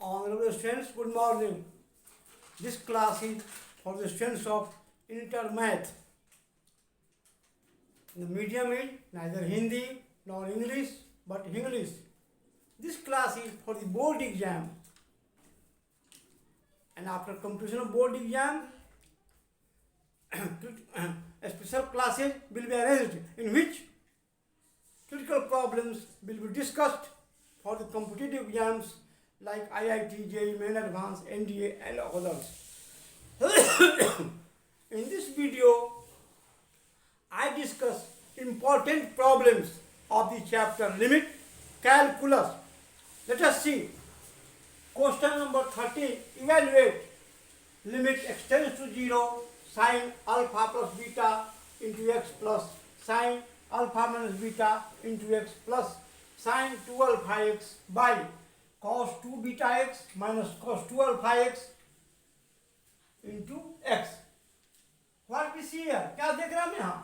Honorable students, good morning. This class is for the students of Inter Math. The medium is neither Hindi nor English but English. This class is for the board exam. And after completion of board exam, special classes will be arranged in which critical problems will be discussed for the competitive exams like IIT, JEE, Main Advanced, NDA and others. In this video, I discuss important problems of the chapter Limit Calculus. Let us see. Question number 30. Evaluate limit x tends to 0 sine alpha plus beta into x plus sine alpha minus beta into x plus sine 2 alpha x by cos 2 beta x minus cos 2 alpha x into x. What we see here? क्या देख रहे हैं हम यहाँ?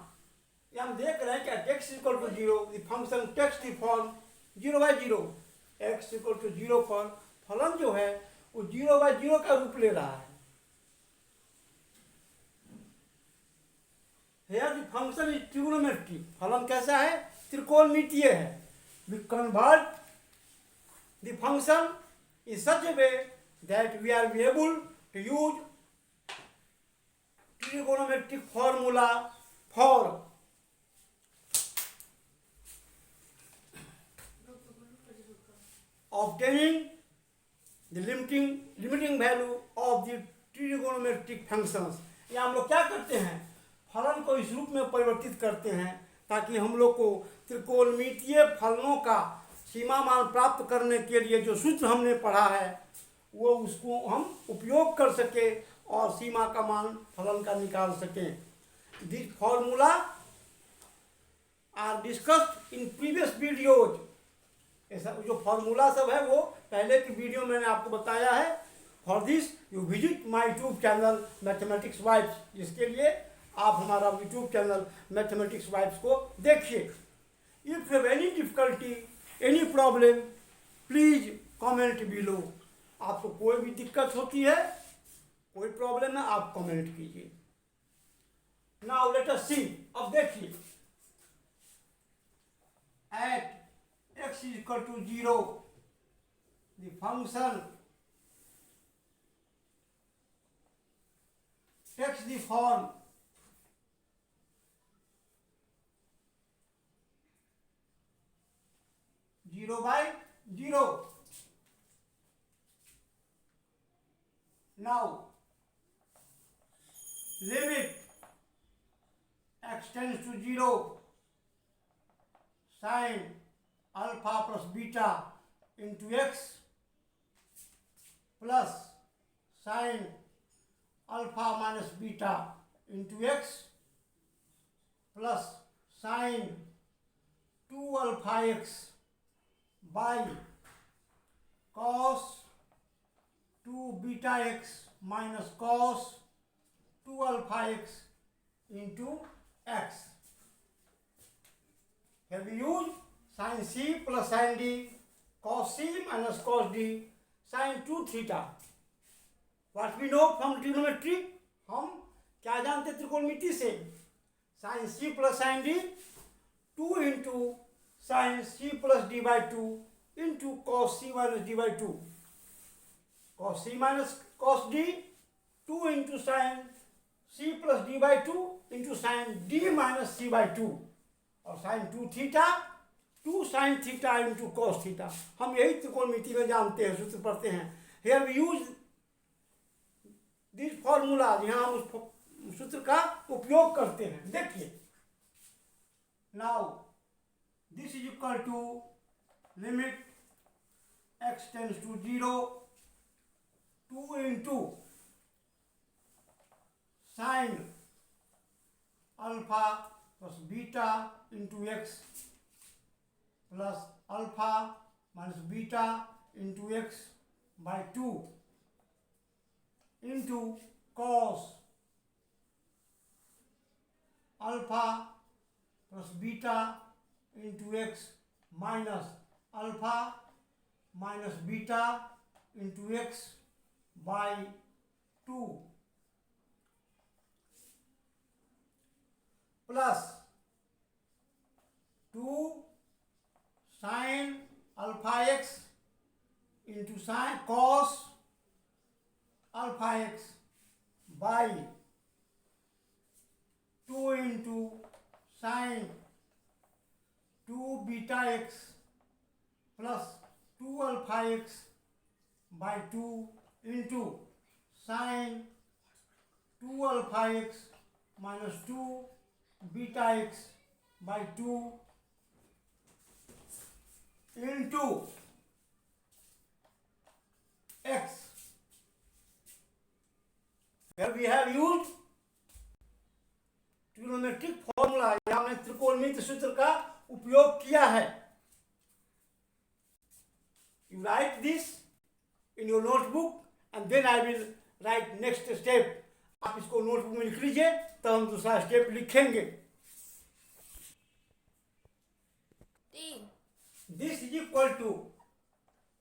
ये हम देख रहे हैं कि x equal to 0, the function takes the form 0 by 0. x equal to 0 पर फलन जो है वो 0 by 0 का रूप ले रहा है. Here the function is trigonometric. फलन कैसा है? त्रिकोणमितीय है. We convert the function in such a way that we are able to use trigonometric formula for obtaining the limiting value of the trigonometric functions. या हम लोग क्या करते हैं? फलन को इस रूप में परिवर्तित करते हैं ताकि हम लोग को त्रिकोणमितीय फलनों का सीमा मान प्राप्त करने के लिए जो सूत्र हमने पढ़ा है वो उसको हम उपयोग कर सके और सीमा का मान फलन का निकाल सकें. This formula are discussed in previous videos. ऐसा जो फॉर्मूला सब है वो पहले की वीडियो मैंने आपको बताया है. For this you visit my YouTube channel mathematics vibes, जिसके लिए आप हमारा यूट्यूब चैनल मैथमेटिक्स वाइब्स को देखिए. If you have any difficulty, any problem, please comment below. आपको कोई भी दिक्कत होती है, कोई प्रॉब्लम है, आप कमेंट कीजिए. नाउ लेट अस सी. अब देखिए, eight x is equal to 0, the function takes the form 0 by 0. Now, limit x tends to 0 sine alpha plus beta into x plus sine alpha minus beta into x plus sine 2 alpha x by cos 2 beta x minus cos 2 alpha x into x. Here we use sin c plus sin d, cos c minus cos d, sin 2 theta. What we know from trigonometry? हम क्या जानते त्रिकोणमिति से? sin c plus sin d 2 into sin c plus d by 2 into cos c minus d by 2. Cos c minus cos d 2 into sin c plus d by 2 into sin d minus c by 2 और sin 2 theta 2 sin theta into cos theta. हम यही त्रिकोणमिति में जानते हैं, सूत्र पढ़ते हैं. Here we use this formula. यहाँ हम उस सूत्र का उपयोग करते हैं. देखिए, now this is equal to limit x tends to 0 2 into sine alpha plus beta into x plus alpha minus beta into x by 2 into cos alpha plus beta into x minus alpha minus beta into x by 2 plus 2 sin alpha x into sin cos alpha x by 2 into sin 2 beta x plus 2 alpha x by 2 into sin 2 alpha x minus 2 beta x by 2 into x, where we have used trigonometric formula या हमने त्रिकोणमिति सूत्र का उपयोग किया है. You write this in your notebook and then I will write next step. आप इसको notebook में लिख लीजिए, तब हम दूसरा स्टेप लिखेंगे. This is equal to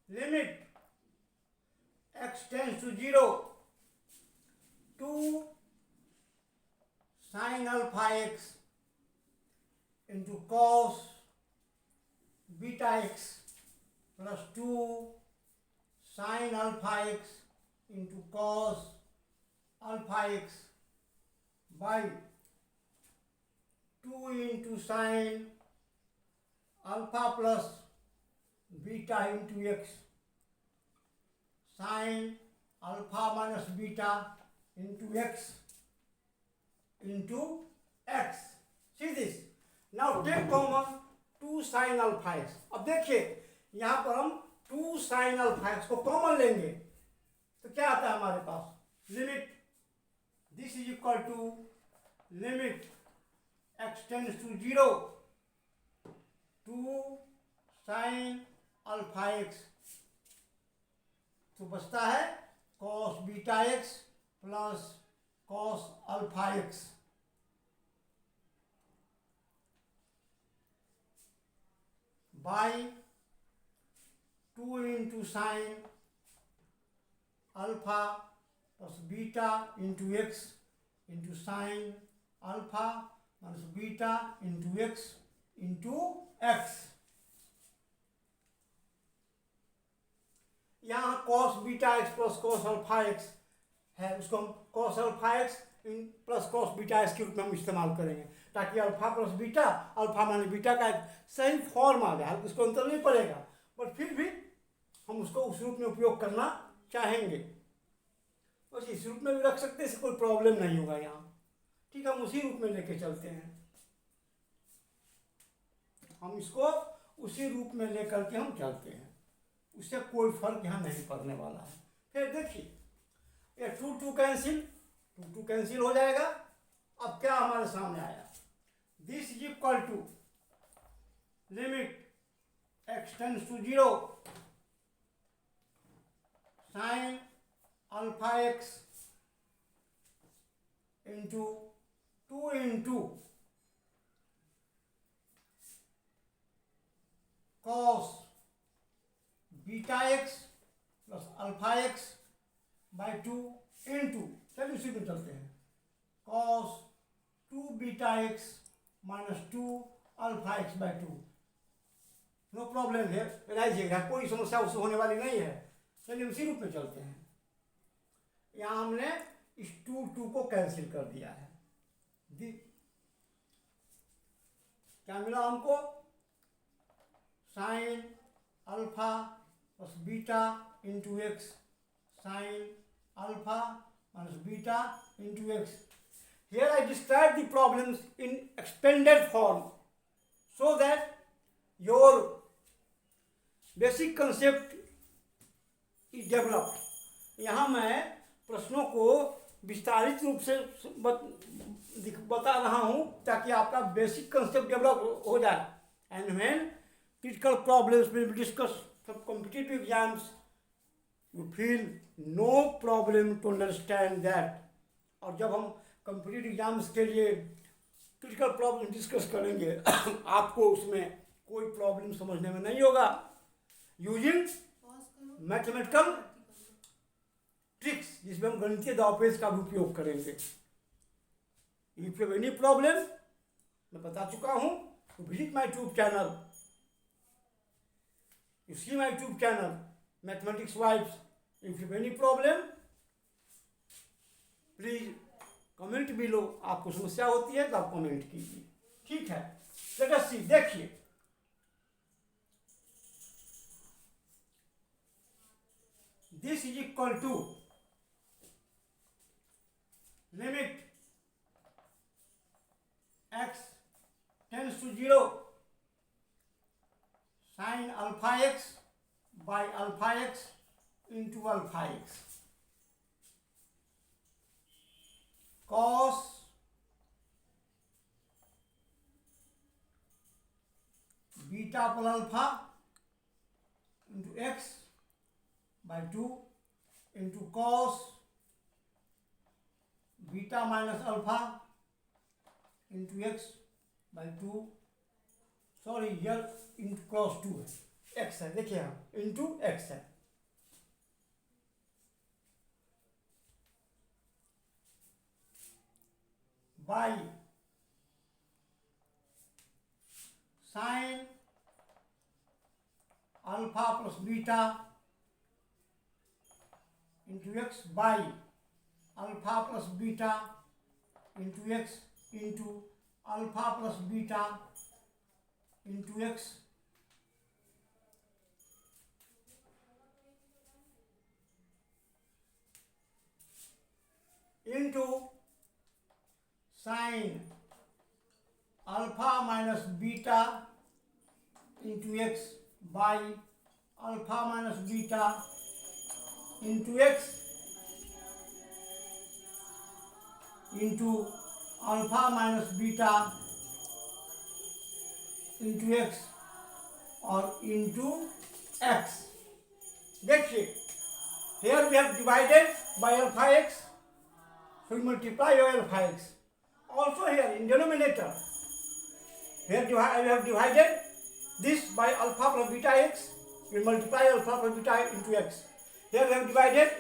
limit x tends to 0 2 sin alpha x into cos beta x plus 2 sin alpha x into cos alpha x by 2 into sin alpha plus beta into x sin alpha minus beta into x into x. See this. Now take common 2 sin alpha x. अब देखिए यहाँ पर हम 2 sin alpha x को common लेंगे तो क्या आता है हमारे पास? Limit this is equal to limit x tends to 0 2 sin alpha x, तो बचता है cos beta x plus cos alpha x by 2 into sin alpha plus beta into x into sin alpha minus beta into x into x. यहाँ cos beta x plus cos alpha x है, उसको हम cos alpha x plus cos beta x के रूप में हम इस्तेमाल करेंगे ताकि अल्फा प्लस बीटा अल्फा माने बीटा का एक सही फॉर्म आ जाए. उसको अंतर नहीं पड़ेगा पर फिर भी हम उसको उस रूप में उपयोग करना चाहेंगे. बस इस रूप में भी रख सकते हैं, इससे कोई प्रॉब्लम नहीं होगा यहाँ. ठीक है, हम उसी रूप में लेके चलते हैं. हम इसको उसी रूप में लेकर के हम चलते हैं, उससे कोई फर्क यहाँ नहीं पड़ने वाला है. फिर देखिए ये 2 कैंसिल हो जाएगा. अब क्या हमारे सामने आया? This is equal to limit x tends to 0 sin alpha x into 2 into cos beta x plus alpha x by 2 into, चलिए उसी में चलते हैं, cos 2 beta x minus 2 alpha x by 2. No problem है, राइजिएगा, कोई समस्या उससे होने वाली नहीं है. चलिए उसी रूप में चलते हैं. यहाँ हमने इस 2 को कैंसिल कर दिया है. क्या मिला हमको? Sign alpha plus beta into x sine alpha minus beta into x. Here I describe the problems in expanded form so that your basic concept is developed. यहाँ मैं प्रश्नों को विस्तारित रूप से बता रहा हूँ ताकि आपका बेसिक कंसेप्ट डेवलप हो जाए. And when critical problems will be discussed from competitive exams, you feel no problem to understand that. और जब हम कॉम्पिटिटिव एग्जाम्स के लिए क्रिटिकल प्रॉब्लम डिस्कस करेंगे आपको उसमें कोई प्रॉब्लम समझने में नहीं होगा. यूजिंग मैथमेटिकल ट्रिक्स जिसमें हम गणितीय दावपेच का भी उपयोग करेंगे। If you have any problem, मैं बता चुका हूं, तो visit my YouTube channel, you see my YouTube channel mathematics vibes. If you have any problem please comment below. आपको समस्या होती है तो आप कमेंट कीजिए, ठीक है। लेट अस सी, देखिए this is equal to limit x tends to 0 sin alpha x by alpha x into alpha x cos beta plus alpha into x by 2 into cos beta minus alpha into x by 2, sorry यार into cross 2 है, x है, देखिए यहाँ into x है, by sine alpha plus beta into x by alpha plus beta into x into alpha plus beta into x into sine alpha minus beta into x by alpha minus beta into x into alpha minus beta into x और into x. देखिए here we have divided by alpha x, so we multiply by alpha x. Also here in denominator, here we have divided this by alpha plus beta x, we multiply alpha plus beta into x. Here we have divided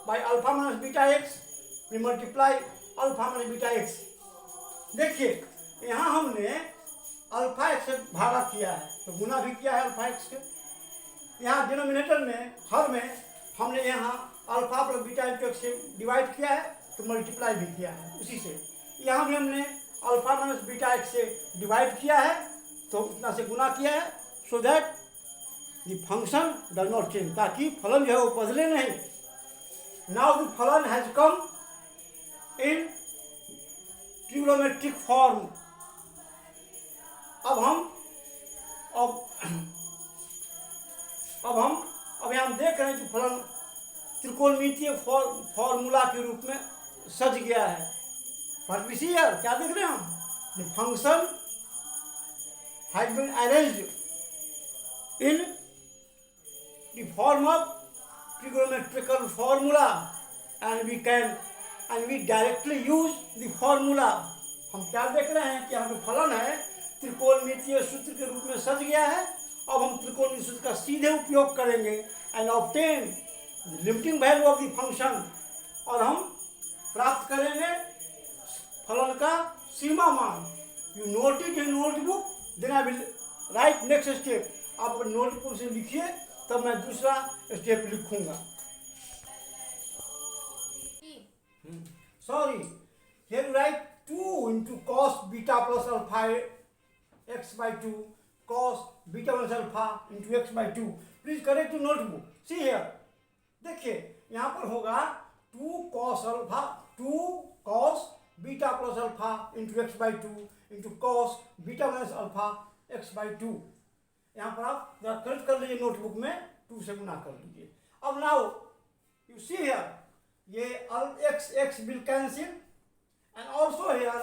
by alpha minus beta x, we multiply alpha minus beta x. देखिए यहाँ हमने alpha x से भागा किया है तो गुना भी किया है अल्फा एक्स के। यहाँ डिनोमिनेटर में हर में हमने यहाँ alpha plus beta into x से डिवाइड किया है तो मल्टीप्लाई भी किया है उसी से। यहाँ भी हमने अल्फा माइनस बीटा एक्स से डिवाइड किया है तो उतना से गुना किया है, so that the function does not change, ताकि फलन जो है वो बदले नहीं। नाउ द फलन has come in trigonometric form. अब हम देख रहे हैं कि फलन त्रिकोणमितीय फॉर्मूला के रूप में सज गया है। बट वी सी हियर, क्या देख रहे हैं हम? The function has been arranged in the form of trigonometrical formula and we directly use the formula। हम क्या देख रहे हैं कि हम जो फलन है त्रिकोणमितीय सूत्र के रूप में सज गया है। अब हम त्रिकोणमितीय सूत्र का सीधे उपयोग करेंगे and obtain the limiting value of the function, और हम प्राप्त करेंगे फलन का सीमा मान। You note it in notebook, then I will write next step. आप नोटबुक से लिखिए तब मैं दूसरा स्टेप लिखूंगा। Sorry, here you write 2 into cos beta plus alpha x by 2 cos beta plus alpha into x by 2। Please correct to notebook. See here, देखिए यहाँ पर होगा 2 cos beta plus alpha into x by 2 into cos beta minus alpha x by 2। यहाँ पर आप जरा correct कर लीजिए, नोटबुक में 2 से गुना कर लीजिए। अब नाउ यू सी हियर, ये x will cancel and also here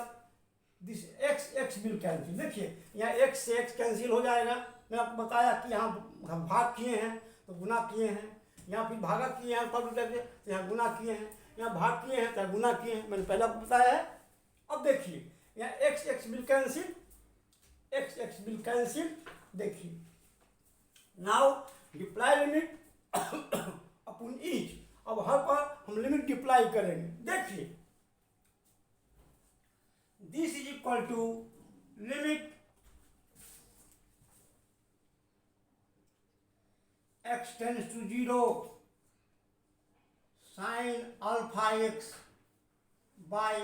this x will cancel। देखिए यहाँ x से x कैंसिल हो जाएगा। मैं आपको बताया कि यहाँ हम भाग किए हैं तो गुना किए हैं, यहाँ फिर भागा किए हैं पर तो यहाँ गुना किए हैं, यहाँ भाग किए हैं तो गुना किए हैं, मैंने पहले आपको बताया है। अब देखिए यहाँ x will cancel, x will cancel। देखिए now apply limit upon each. अब हर पर हम लिमिट डिप्लाई करेंगे। देखिए, this is equal to limit x tends to 0 sine alpha x by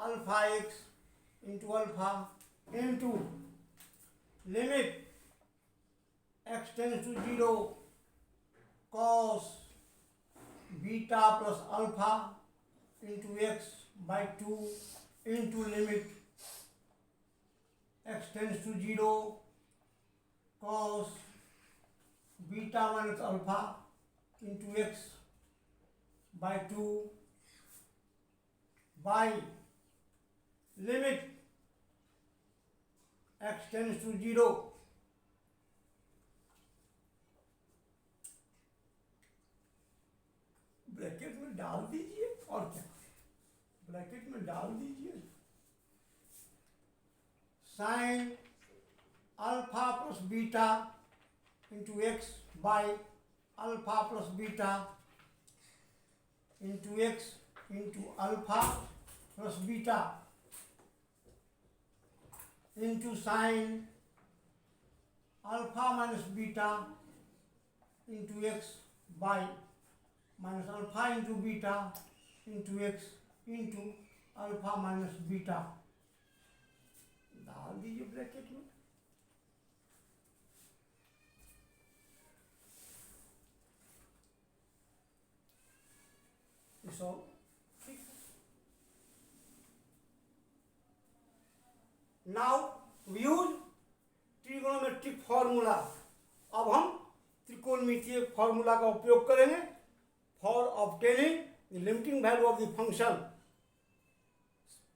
alpha x into alpha into limit x tends to 0 cos beta plus alpha into x by 2 into limit x tends to 0 cos beta minus alpha into x by 2 by limit x tends to 0 bracket में डाल दीजिए, और क्या, bracket में डाल दीजिए sine alpha plus beta into x by alpha plus beta into x into alpha plus beta into sine alpha minus beta into x by minus alpha into beta into x into alpha minus beta डाल दीजिए bracket में। So ठीक है, now we use trigonometric formula. अब हम त्रिकोणमितीय formula का उपयोग करेंगे for obtaining the limiting value of the function,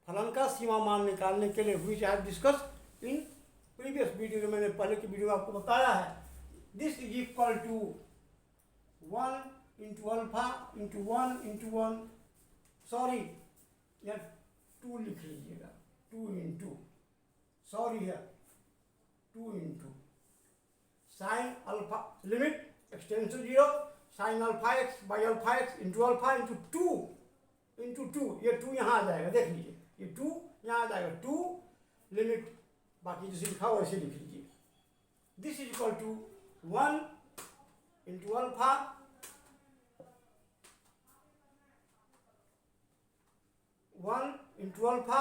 फलन का सीमा मान निकालने के लिए, which I have discuss in previous video, जो मैंने पहले की वीडियो में आपको बताया है। This is equal to 1 into alpha into 1 into 1, sorry या 2 लिख लीजिएगा, 2 इंटू, सॉरी है 2 into sine alpha limit x tends to 0 sine alpha x by alpha x into alpha into 2, ये 2 यहाँ आ जाएगा, देख लीजिए ये 2 यहाँ आ जाएगा, 2 लिमिट, बाकी जैसे लिखा हो वैसे लिख लीजिए। This is equal to 1 into alpha into alpha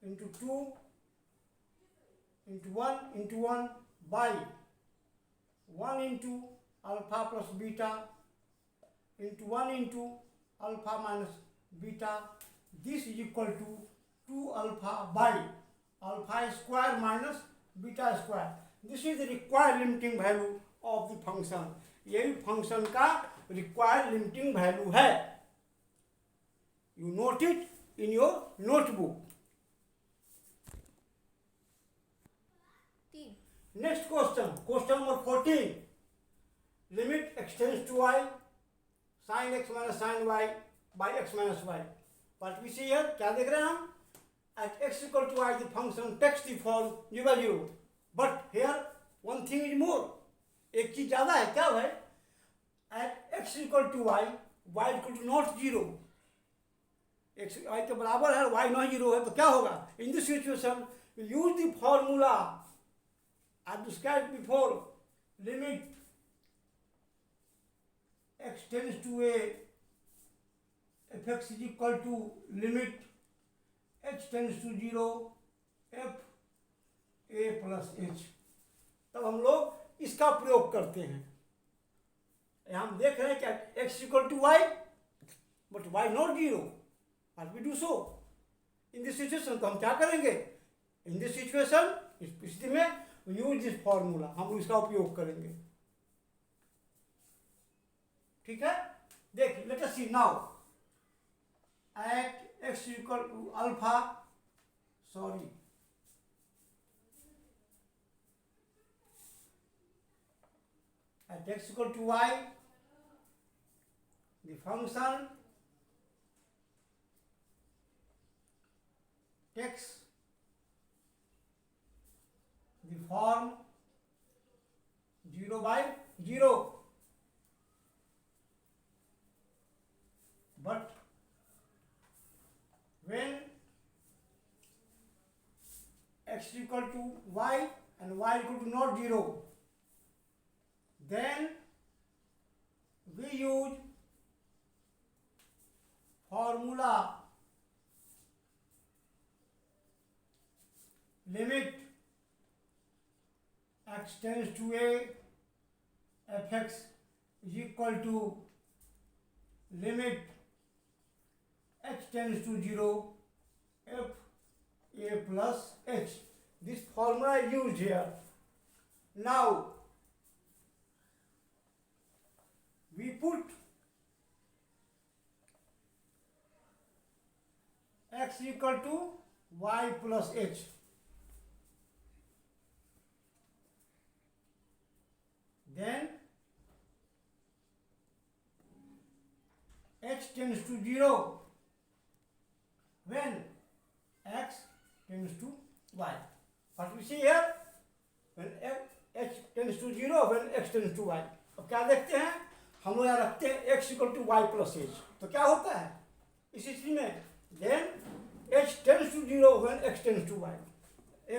into 2 into 1 into 1 by 1 into alpha plus beta into 1 into alpha minus beta. This is equal to 2 alpha by alpha square minus beta square. This is the required limiting value of the function, यही function का required limiting value है। You note it in your notebook. Next question, question number 14, limit x tends to y sin x minus sin y by x minus y। What we see here, क्या देख रहे हैं हम, at x equal to y the function takes the form 0, but here one thing is more, एक चीज ज्यादा है, क्या है, at x equal to y equal to not 0, x y के बराबर है, y not 0 है, तो क्या होगा, in this situation we use the formula I described before, limit x tends to a fx is equal to limit h tends to 0 f a plus h। तब हम लोग इसका प्रयोग करते हैं। हम देख रहे हैं क्या, x equal to y but y not 0, but we do so in this situation. तो हम क्या करेंगे, इन दिस सिचुएशन, इस स्थिति में यूज दिस फॉर्मूला, हम इसका उपयोग करेंगे। ठीक है, देखिए, let us see now at x equal to alpha, sorry at x equal to y, the function takes the form 0 by 0, when x is equal to y and y equal to not 0, then we use formula limit x tends to a fx is equal to limit h tends to 0 f a plus h. This formula is used here. Now we put x equal to y plus h. Then h tends to 0 when x tends to y. What we see here? When h tends to 0, when x tends to y. अब क्या देखते हैं हम लोग यहाँ रखते हैं x equal to y plus h, तो क्या होता है इस स्थिति में? Then h tends to 0 when x tends to y.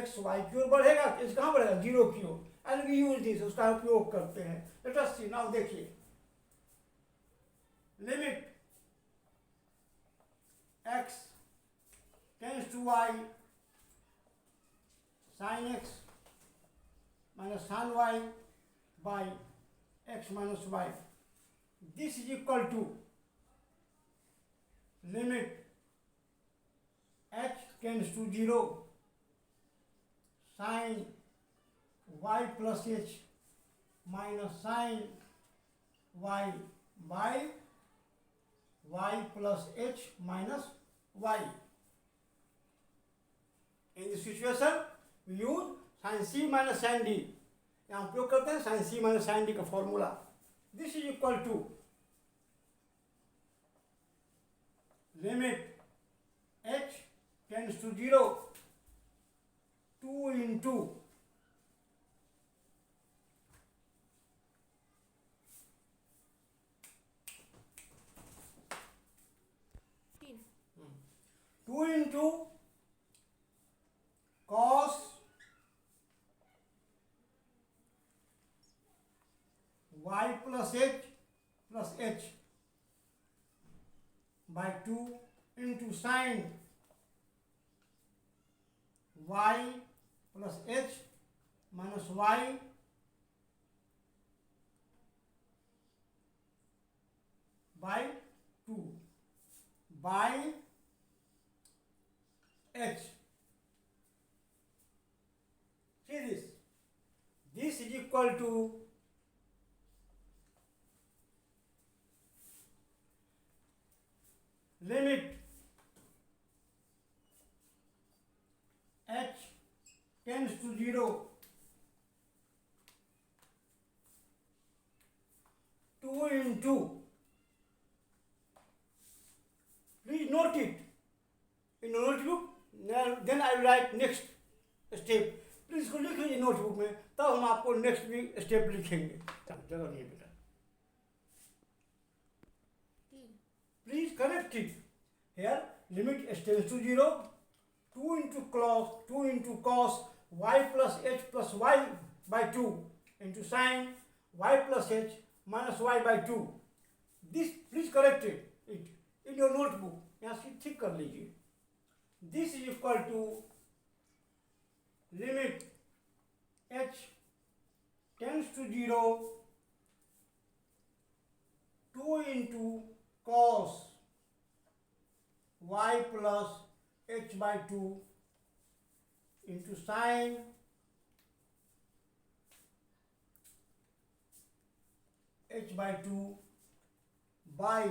x y की ओर बढ़ेगा, h कहाँ बढ़ेगा? 0 की ओर. एंड वी यूज दिस, उसका उपयोग करते हैं. Let us see now. देखिए limit x tends to y sin x minus sin y by x minus y. This is equal to limit h tends to 0 sin y plus h minus sin y by y plus h minus y. In this situation we use sin c minus sin d. यहाँ उपयोग करते हैं sin c minus sin d का formula. This is equal to limit h tends to 0 2 into cos y plus h by 2 into sin y plus h minus y by 2 by h. See this. This is equal to limit h tends to 0 2 into, please note it in your notebook, then I will write next step. Please इसको लिख लीजिए notebook में, तब हम आपको next भी step लिखेंगे. जगह नहीं है बेटा, please correct it. Here limit tends to 0 2 into cos y plus h plus y by 2 into sin y plus h minus y by 2. This please correct it in your notebook. यहाँ से ठीक कर लीजिए. This is equal to limit h tends to 0 2 into cos y plus h by 2 into sin h by 2 by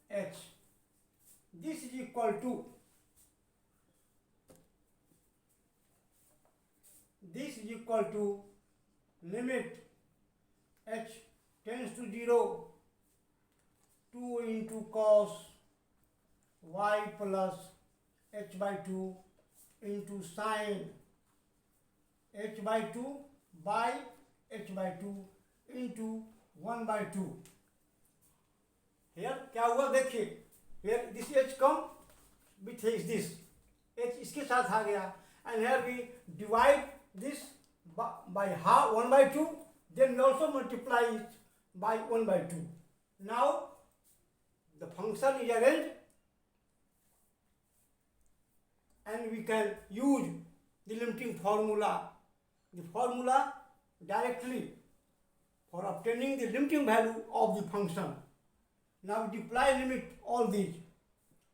h. This is equal to limit h tends to 0 2 into cos y plus h by 2 into sin h by 2 by h by 2 into 1 by 2. Here क्या हुआ देखिए, here this h come with this h इसके साथ आ गया, and here we divide this by half 1/2, then we also multiply it by 1/2. Now the function is arranged and we can use the limiting formula. The formula directly for obtaining the limiting value of the function. Now we apply limit all these.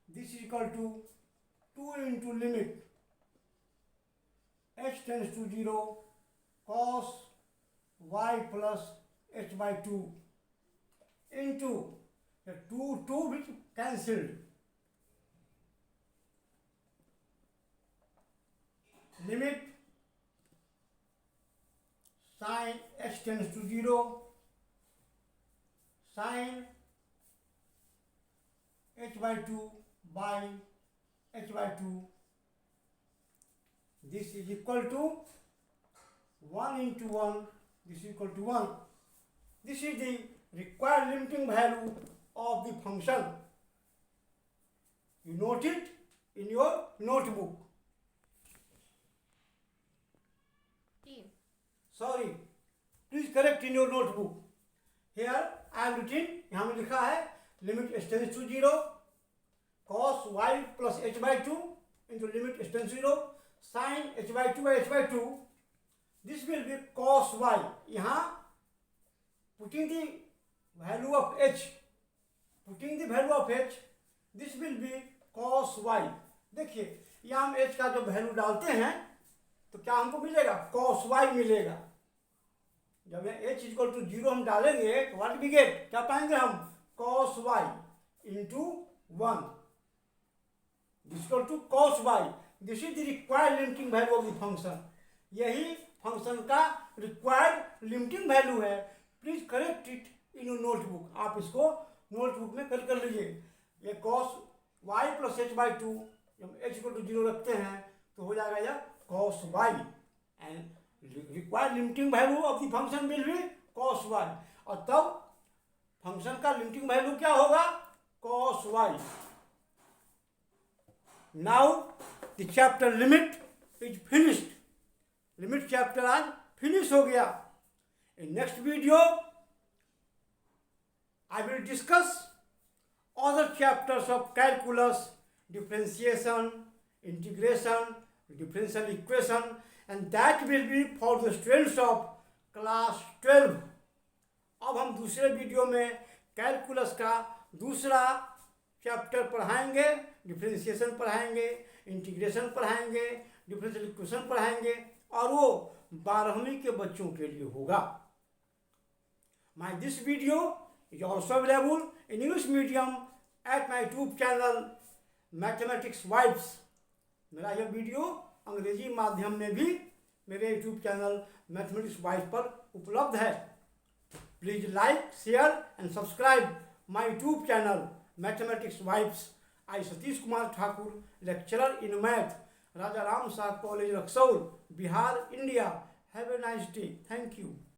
This is equal to 2 into limit h tends to 0 cos y plus h by 2 into the 2 which cancelled, limit sin h tends to 0 sin h by 2 by h by 2. This is equal to 1 into 1. This is equal to 1. This is the required limiting value of the function. You note it in your notebook. Sorry, please correct in your notebook. Here I am written, यहाँ में लिखा है limit h tends to 0 cos y plus h by 2 into limit h tends to 0 sin h by 2 by h by 2. This will be cos y. यहाँ putting the value of h, this will be cos y. देखिए यहाँ हम h का जब value डालते हैं तो क्या हमको मिलेगा, cos y मिलेगा. जब h इक्वल टू 0 हम डालेंगे तो व्हाट वी गेट, क्या पाएंगे हम, cos y into 1 equal to cos y. This is the required limiting value of the function. यही फंक्शन का रिक्वायर्ड लिमिटिंग वैल्यू है. Please correct it in your notebook. आप इसको नोटबुक में कर लीजिए. ये cos y plus h by 2 जब h इक्वल टू 0 रखते हैं तो हो जाएगा यह cos y and required limiting value of the function will be cos y. और तब फंक्शन का लिमिटिंग वैल्यू क्या होगा, cos y. Now the chapter limit is finished. Limit chapter आज फिनिश हो गया. In next video I will discuss other chapters of calculus, differentiation, integration, differential equation, and that will be for the students of class 12. अब हम दूसरे video में calculus का दूसरा chapter पढ़ाएंगे, डिफरेंशिएशन पढ़ाएंगे, इंटीग्रेशन पढ़ाएंगे, डिफरेंशियल इक्वेशन पढ़ाएंगे और वो 12वीं के बच्चों के लिए होगा. This video is also available in English medium at my YouTube channel Mathematics Vibes. मेरा यह वीडियो अंग्रेजी माध्यम में भी मेरे YouTube चैनल Mathematics Vibes पर उपलब्ध है. Please like, share and subscribe my YouTube channel Mathematics Vibes. I Satish Kumar Thakur, lecturer in math, Raja Ram Sahab college Raxaul, Bihar, India. Have a nice day. Thank you.